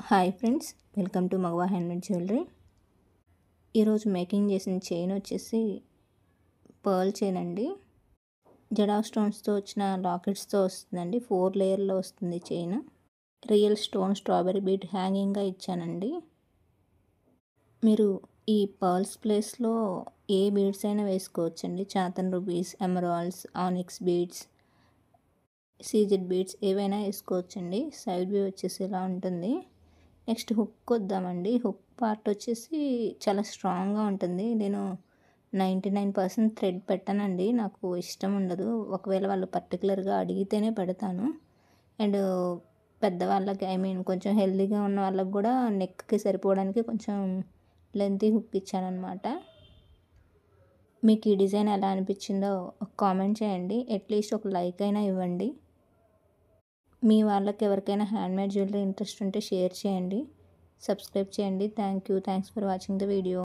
Hi friends, welcome to Magava handmade jewellery. ఈరోజు making చేసిన chain వచ్చేసి పర్ల్ చైన్ అండి. జడా స్టోన్స్తో వచ్చిన లాకెట్స్తో వస్తుందండి. 4 లేయర్లో వస్తుంది chain. Real stone strawberry bead హ్యాంగింగ్గా ఇచ్చానండి. మీరు ఈ పర్ల్స్ ప్లేస్లో ఏ బీడ్స్ అయినా వేసుకోవచ్చండి. చాతన్ rubies, emeralds, onyx beads, CZ beads ఏవైనా వేసుకోవచ్చండి. సైడ్ వ్యూ వచ్చేసి ఇలా ఉంటుంది. నెక్స్ట్ హుక్ వద్దామండి. హుక్ పార్ట్ వచ్చేసి చాలా స్ట్రాంగ్గా ఉంటుంది. నేను 99% థ్రెడ్ పెట్టానండి, నాకు ఇష్టం ఉండదు. ఒకవేళ వాళ్ళు పర్టికులర్గా అడిగితేనే పెడతాను. అండ్ పెద్దవాళ్ళకి కొంచెం హెల్తీగా ఉన్న వాళ్ళకి కూడా నెక్కి సరిపోవడానికి కొంచెం లెంతీ హుక్ ఇచ్చానమాట. మీకు ఈ డిజైన్ ఎలా అనిపించిందో కామెంట్ చేయండి. అట్లీస్ట్ ఒక లైక్ అయినా ఇవ్వండి. మీ వాళ్ళకి ఎవరికైనా హ్యాండ్మేడ్ జ్యువెలరీ ఇంట్రెస్ట్ ఉంటే షేర్ చేయండి, సబ్స్క్రైబ్ చేయండి. Thanks for watching the video.